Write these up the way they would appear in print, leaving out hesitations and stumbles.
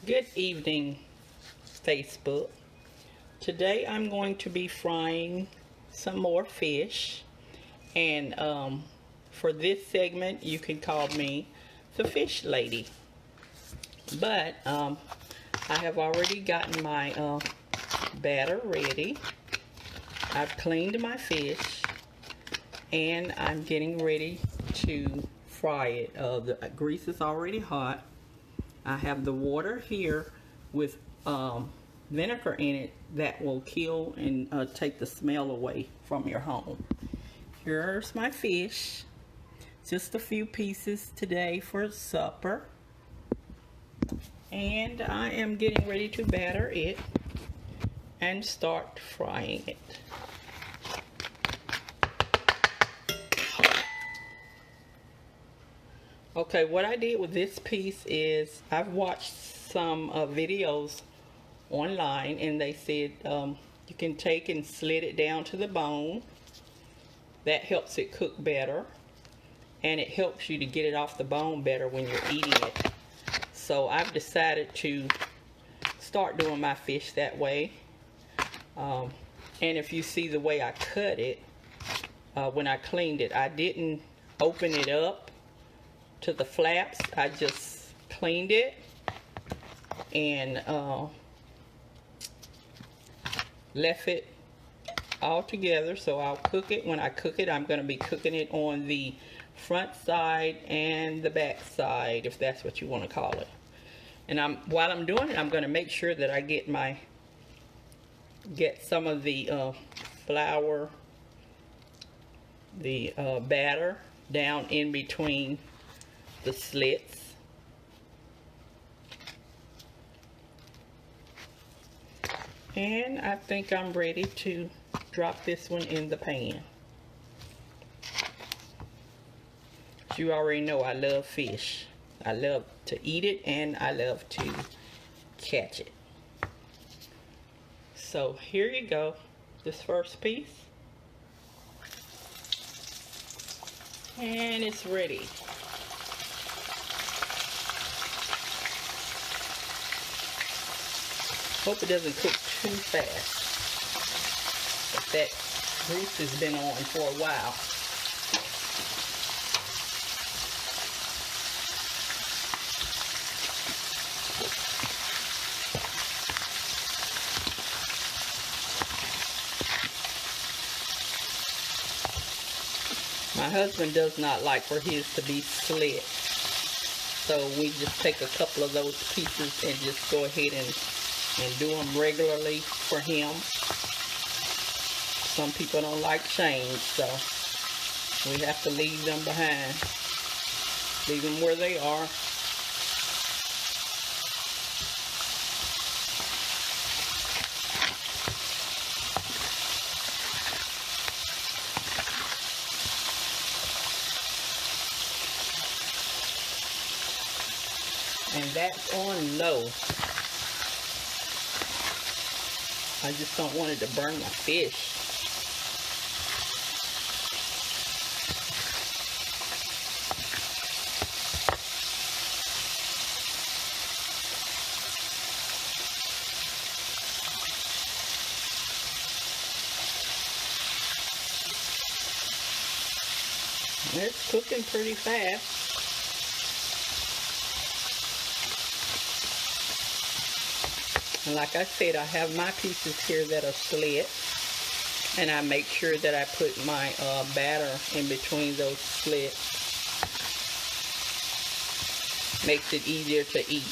Good evening, Facebook. Today I'm going to be frying some more fish, and for this segment you can call me the fish lady. But I have already gotten my batter ready. I've cleaned my fish and I'm getting ready to fry it. The grease is already hot. I have the water here with vinegar in it that will kill and take the smell away from your home. Here's my fish. Just a few pieces today for supper. And I am getting ready to batter it and start frying it. Okay, what I did with this piece is I've watched some videos online, and they said you can take and slit it down to the bone. That helps it cook better, and it helps you to get it off the bone better when you're eating it. So I've decided to start doing my fish that way. And if you see the way I cut it, when I cleaned it, I didn't open it up to the flaps. I just cleaned it and left it all together. So I'll cook it. When I cook it, I'm going to be cooking it on the front side and the back side, if that's what you want to call it. And while I'm doing it, I'm going to make sure that I get some of the flour, the batter down in between the slits. And I think I'm ready to drop this one in the pan. As you already know, I love fish. I love to eat it and I love to catch it. So here you go, this first piece. And it's ready. Hope it doesn't cook too fast. But that grease has been on for a while. My husband does not like for his to be slit. So we just take a couple of those pieces and just go ahead and do them regularly for him. Some people don't like change, so we have to leave them behind. Leave them where they are. And that's on low. I just don't want it to burn my fish. It's cooking pretty fast. And like I said, I have my pieces here that are slit, and I make sure that I put my batter in between those slits. Makes it easier to eat.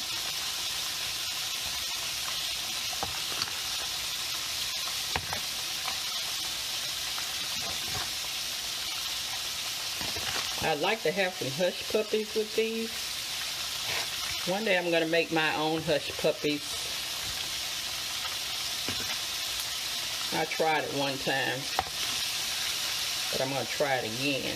I'd like to have some hush puppies with these. One day I'm going to make my own hush puppies. I tried it one time, but I'm going to try it again.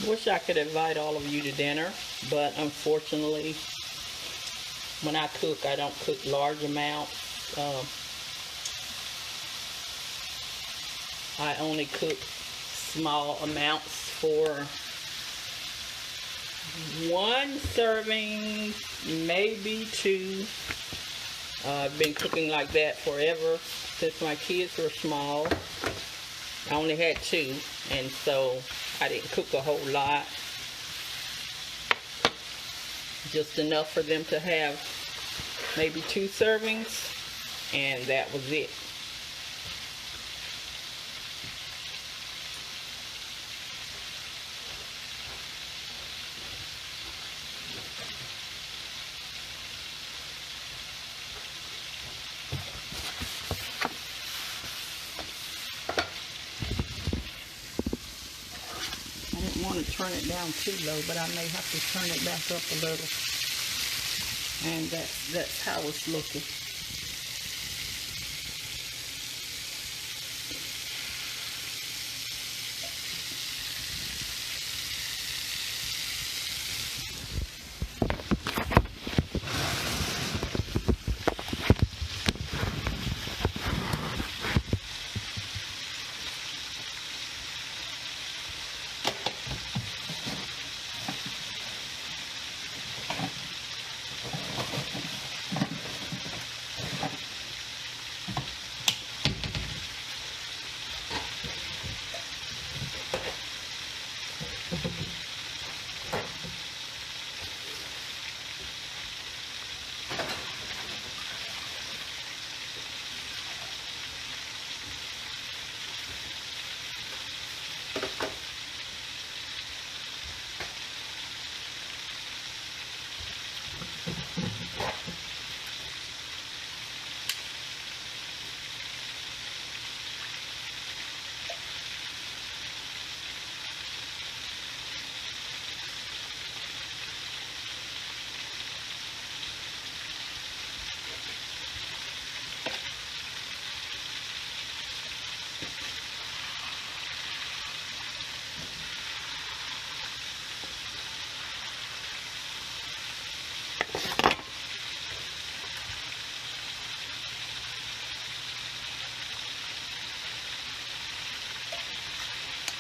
Wish I could invite all of you to dinner, but unfortunately, when I cook, I don't cook large amounts. I only cook small amounts for one serving, maybe two. I've been cooking like that forever since my kids were small. I only had two, and so I didn't cook a whole lot. Just enough for them to have maybe 2 servings, and that was it. I want to turn it down too low, but I may have to turn it back up a little. And that's how it's looking.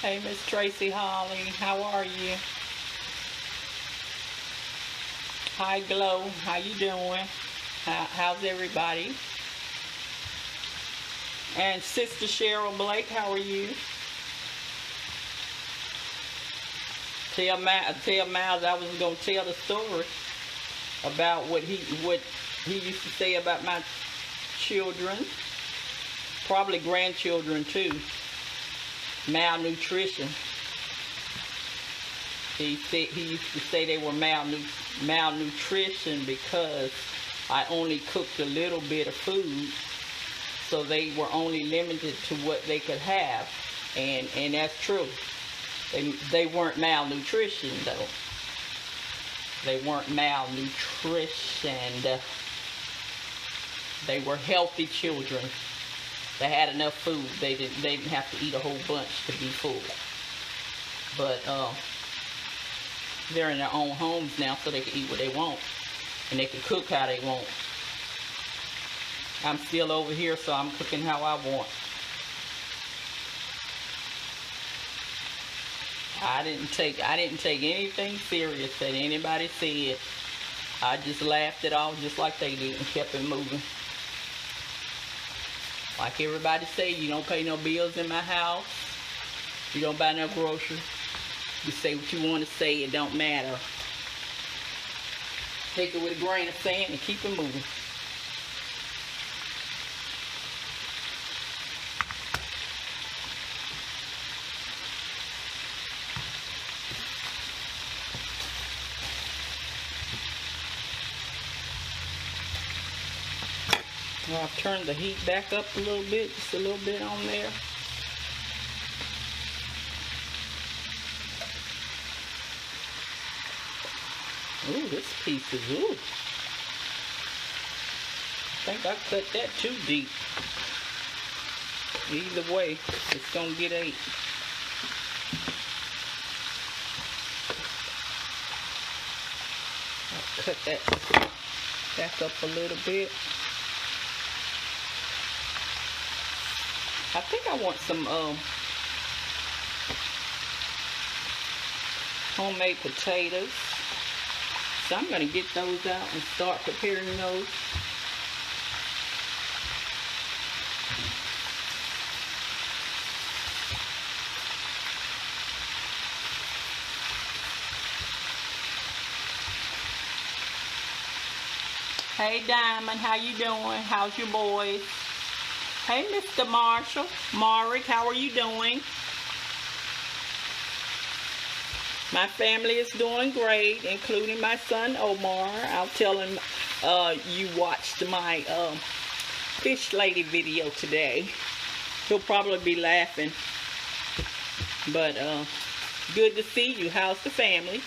Hey, Miss Tracy Holly, how are you? Hi, Glow, how you doing? How's everybody? And Sister Cheryl Blake, how are you? Tell Miles I was gonna tell the story about what he used to say about my children, probably grandchildren too. Malnutrition. He used to say they were malnutrition because I only cooked a little bit of food, so they were only limited to what they could have, and that's true. They weren't malnutrition though. They weren't malnutritioned. They were healthy children. They had enough food. They didn't have to eat a whole bunch to be full. But they're in their own homes now, so they can eat what they want, and they can cook how they want. I'm still over here, so I'm cooking how I want. I didn't take anything serious that anybody said. I just laughed it off just like they did and kept it moving. Like everybody say, you don't pay no bills in my house. You don't buy no groceries. You say what you want to say, it don't matter. Take it with a grain of sand and keep it moving. Well, I've turned the heat back up a little bit, just a little bit on there. Ooh, this piece is, ooh. I think I cut that too deep. Either way, it's gonna get ate. cut that back up a little bit. I think I want some homemade potatoes. So I'm going to get those out and start preparing those. Hey Diamond, how you doing? How's your boys? Hey Mr. Marshall, Marek, how are you doing? My family is doing great, including my son Omar. I'll tell him you watched my fish lady video today. He'll probably be laughing. But good to see you. How's the family?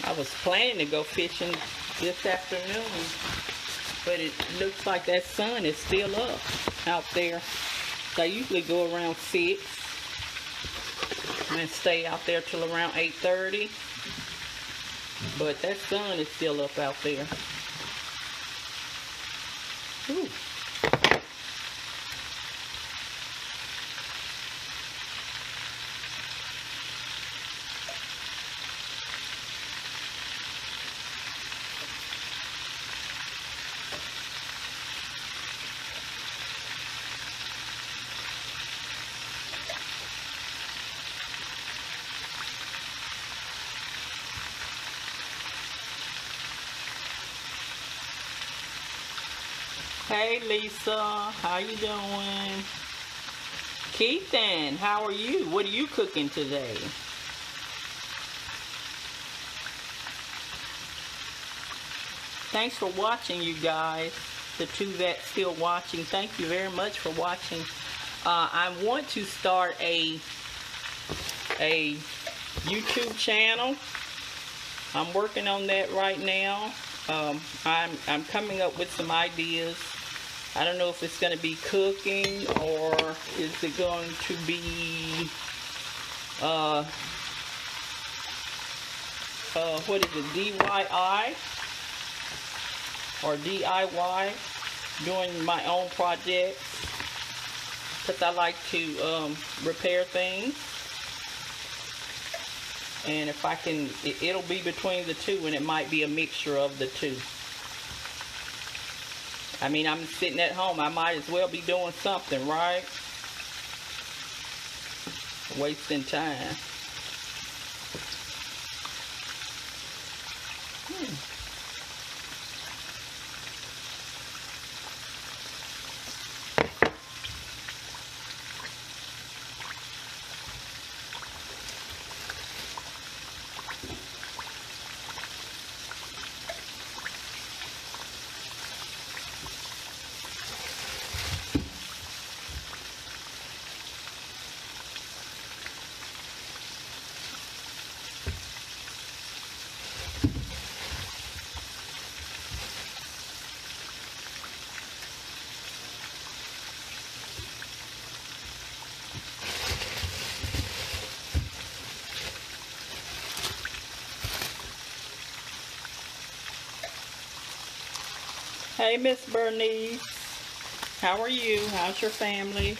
I was planning to go fishing this afternoon, but it looks like that sun is still up out there. So I usually go around 6 and stay out there till around 8:30, but that sun is still up out there. Ooh. Hey Lisa, how you doing? Keithan, how are you? What are you cooking today? Thanks for watching, you guys. The two that's still watching, thank you very much for watching. I want to start a YouTube channel. I'm working on that right now. I'm coming up with some ideas. I don't know if it's going to be cooking or is it going to be what is it, DIY or DIY, doing my own projects, because I like to repair things. And if I can, it'll be between the two, and it might be a mixture of the two. I mean, I'm sitting at home. I might as well be doing something, right? Wasting time. Hey, Miss Bernice. How are you? How's your family?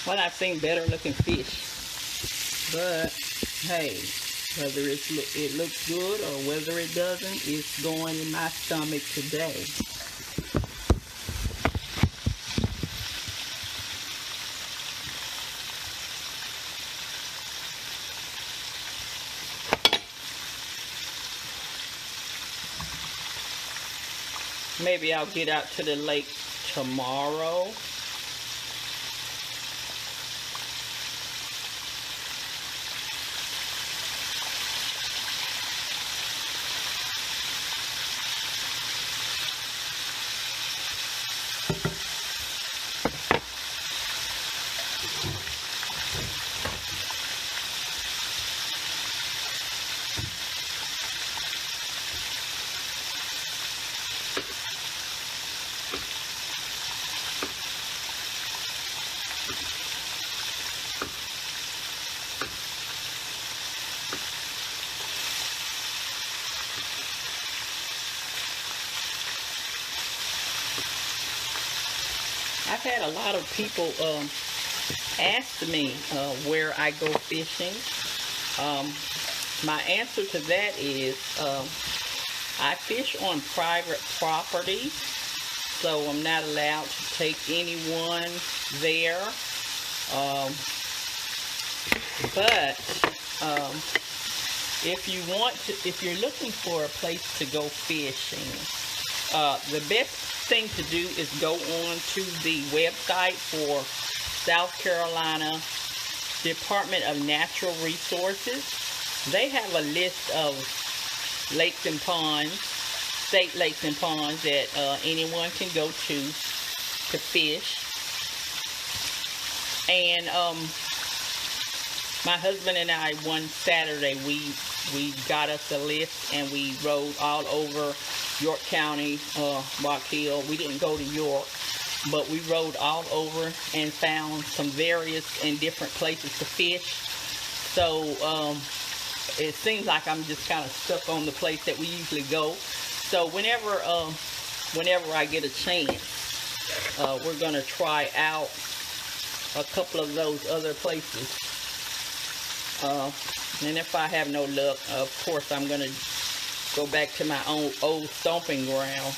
Well, I've seen better looking fish, but hey, whether it looks good or whether it doesn't, it's going in my stomach today. Maybe I'll get out to the lake tomorrow. I've had a lot of people ask me where I go fishing. My answer to that is I fish on private property, so I'm not allowed to take anyone there. But if you're looking for a place to go fishing, the best thing to do is go on to the website for South Carolina Department of Natural Resources. They have a list of lakes and ponds, state lakes and ponds that anyone can go to fish. And my husband and I, one Saturday, we got us a list and we rode all over York County, Rock Hill. We didn't go to York, but we rode all over and found some various and different places to fish. So it seems like I'm just kind of stuck on the place that we usually go. So whenever I get a chance, we're gonna try out a couple of those other places. And if I have no luck, of course I'm gonna go back to my own old stomping ground.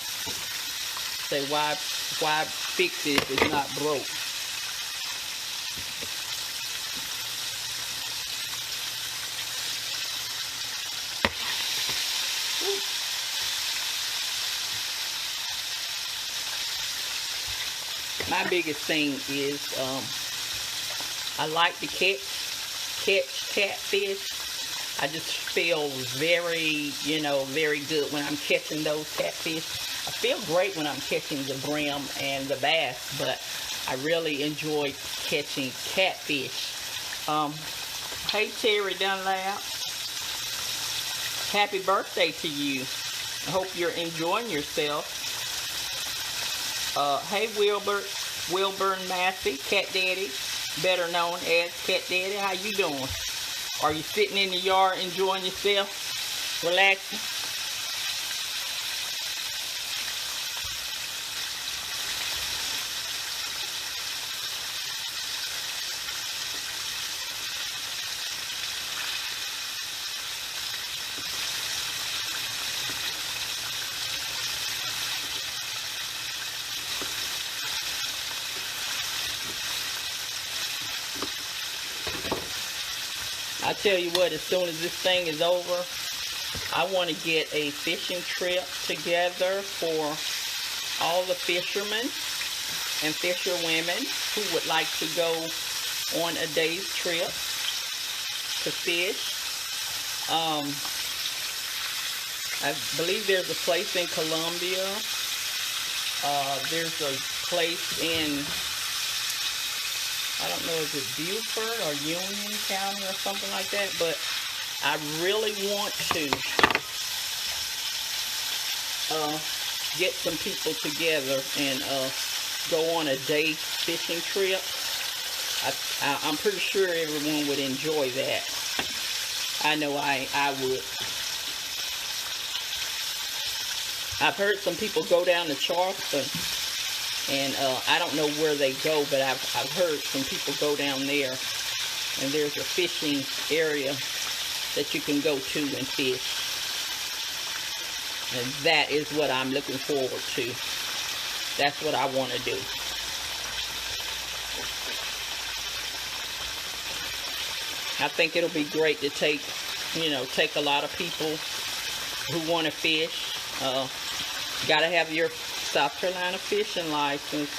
Say why fix it if it's not broke. My biggest thing is I like to catch catfish. I just feel very, very good when I'm catching those catfish. I feel great when I'm catching the brim and the bass, but I really enjoy catching catfish. Hey Terry Dunlap, happy birthday to you. I hope you're enjoying yourself. Hey Wilburn Massey, Cat Daddy, better known as Cat Daddy. How you doing? Are you sitting in the yard enjoying yourself, relaxing? I tell you what, as soon as this thing is over, I want to get a fishing trip together for all the fishermen and fisherwomen who would like to go on a day's trip to fish. I believe there's a place in Columbia. There's a place in, I don't know, is it Beaufort or Union County or something like that, but I really want to get some people together and go on a day fishing trip. I'm pretty sure everyone would enjoy that. I know I would. I've heard some people go down to Charleston, and I don't know where they go, but I've heard some people go down there, and there's a fishing area that you can go to and fish. And that is what I'm looking forward to. That's what I want to do. I think it'll be great to take a lot of people who want to fish. Gotta have your South Carolina fishing license.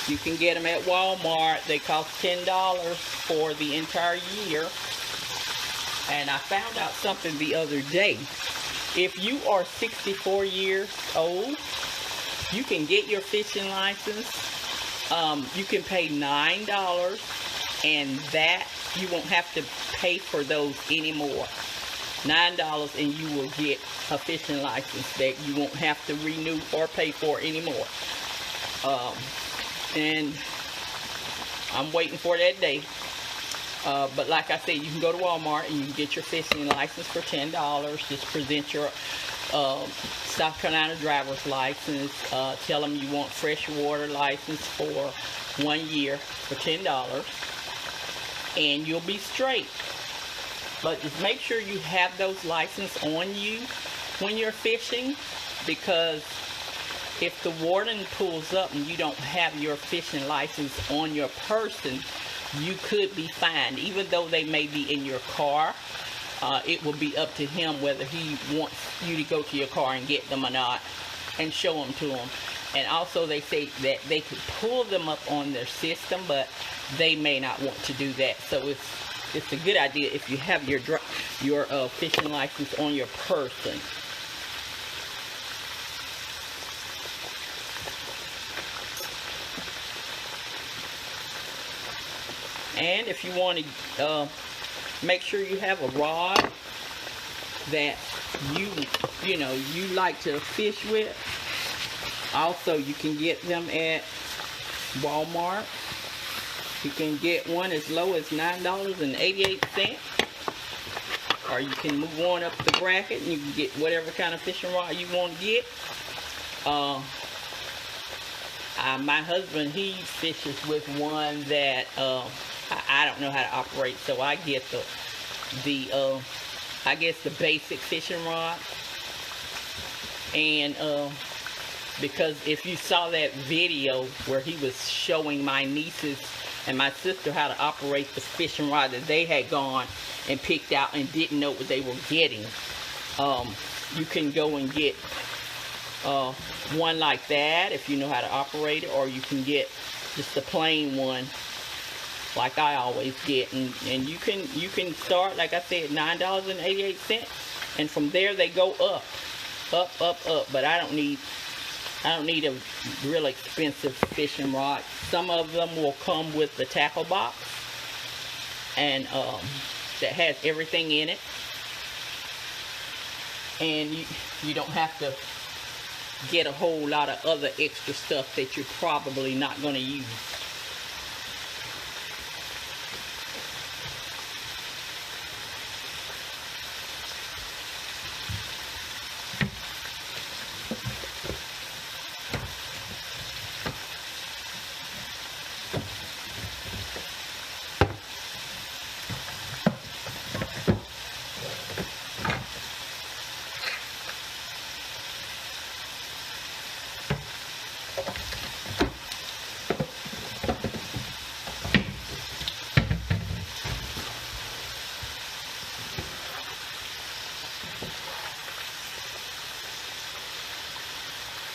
You can get them at Walmart. They cost $10 for the entire year. And I found out something the other day. If you are 64 years old, you can get your fishing license. You can pay $9, and that you won't have to pay for those anymore. $9, and you will get a fishing license that you won't have to renew or pay for anymore. And I'm waiting for that day. But like I said, you can go to Walmart and you can get your fishing license for $10. Just present your South Carolina driver's license. Tell them you want freshwater license for 1 year for $10. And you'll be straight. But just make sure you have those licenses on you when you're fishing, because if the warden pulls up and you don't have your fishing license on your person, you could be fined. Even though they may be in your car, it will be up to him whether he wants you to go to your car and get them or not and show them to him. And also they say that they could pull them up on their system, but they may not want to do that. So it's a good idea if you have your fishing license on your person. And if you want to make sure you have a rod that you like to fish with. Also, you can get them at Walmart. You can get one as low as $9.88, or you can move on up the bracket and you can get whatever kind of fishing rod you want to get. My husband, he fishes with one that I don't know how to operate, so I get I guess the basic fishing rod. And because if you saw that video where he was showing my nieces and my sister how to operate the fishing rod that they had gone and picked out and didn't know what they were getting, you can go and get one like that if you know how to operate it, or you can get just the plain one like I always get, and you can start, like I said, $9.88, and from there they go up. But I don't need a real expensive fishing rod. Some of them will come with the tackle box, and that has everything in it, and you don't have to get a whole lot of other extra stuff that you're probably not going to use.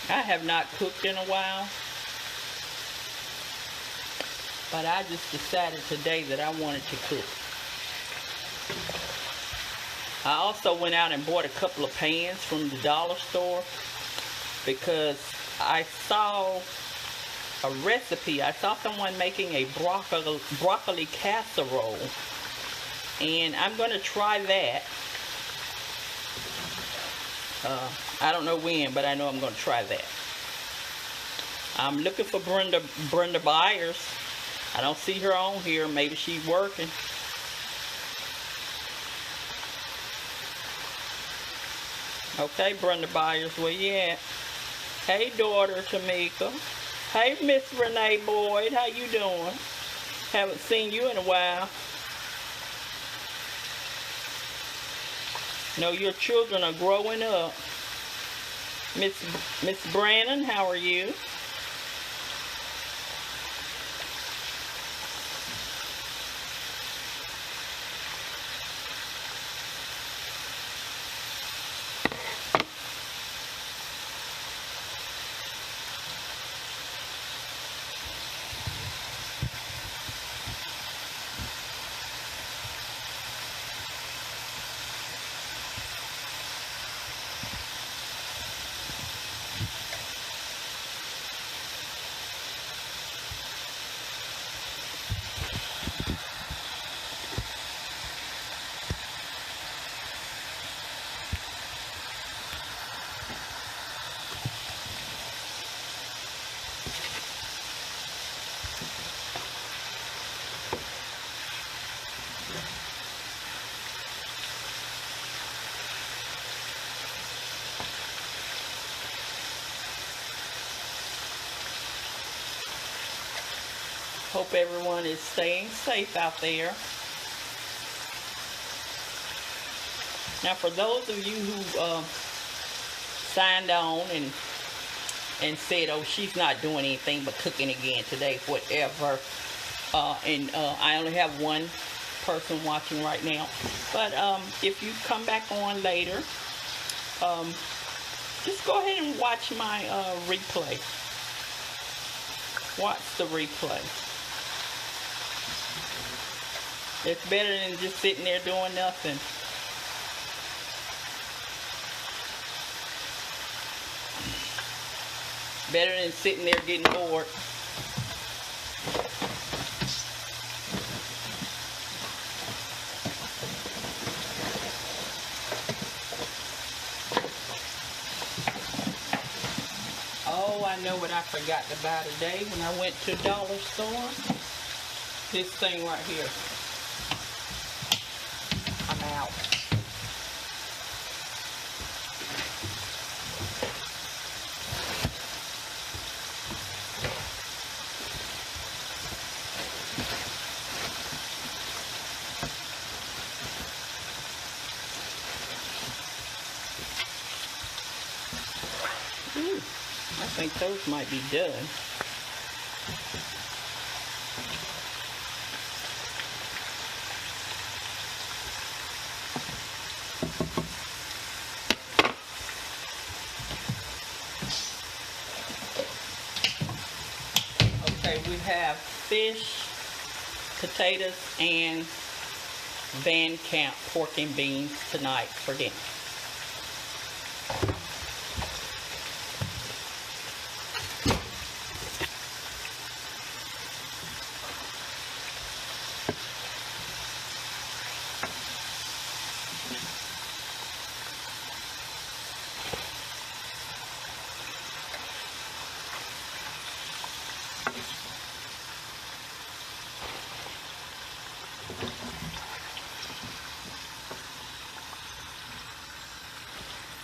I have not cooked in a while, but I just decided today that I wanted to cook. I also went out and bought a couple of pans from the dollar store because I saw a recipe. I saw someone making a broccoli casserole, and I'm going to try that. I don't know when, but I know I'm going to try that. I'm looking for Brenda Byers. I don't see her on here. Maybe she's working. Okay, Brenda Byers, where you at? Hey, daughter Tamika. Hey, Miss Renee Boyd, how you doing? Haven't seen you in a while. No, your children are growing up. Miss Brannon, how are you? Hope everyone is staying safe out there. Now, for those of you who signed on and said, "Oh, she's not doing anything but cooking again today," whatever. I only have one person watching right now. But if you come back on later, just go ahead and watch my replay. Watch the replay. It's better than just sitting there doing nothing. Better than sitting there getting bored. Oh, I know what I forgot to buy today when I went to the dollar store. This thing right here. I'm out. I think those might be done. Okay, we have fish, potatoes, and Van Camp pork and beans tonight for dinner.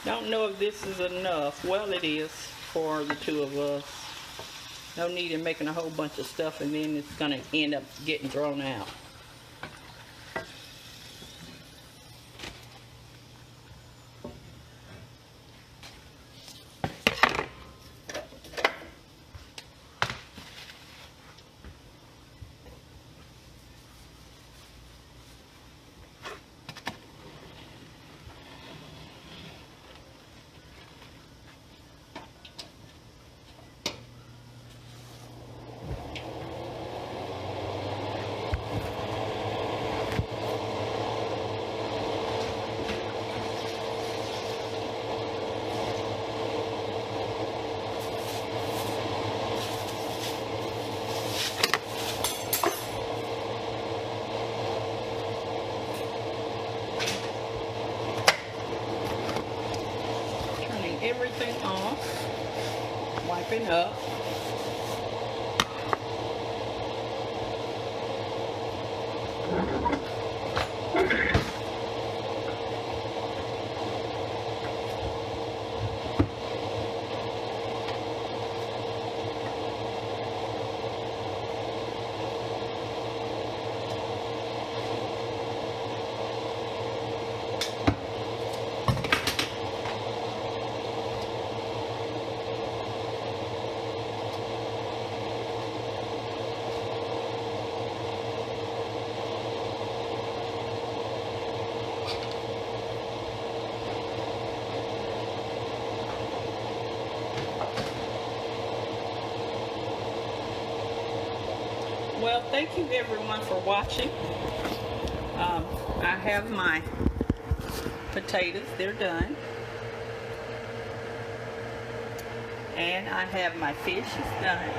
Don't know if this is enough. Well, it is for the two of us. No need in making a whole bunch of stuff and then it's going to end up getting thrown out. wiping up. Well, thank you everyone for watching. I have my potatoes, they're done. And I have my fish is done.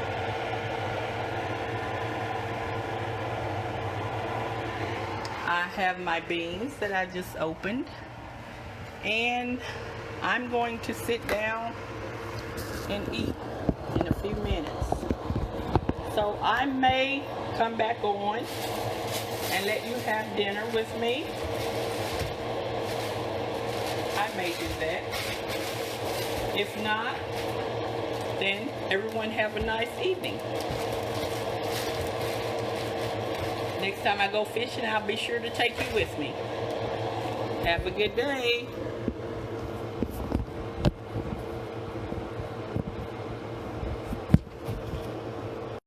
I have my beans that I just opened. And I'm going to sit down and eat in a few minutes. So I may come back on and let you have dinner with me. I may do that. If not, then everyone have a nice evening. Next time I go fishing, I'll be sure to take you with me. Have a good day.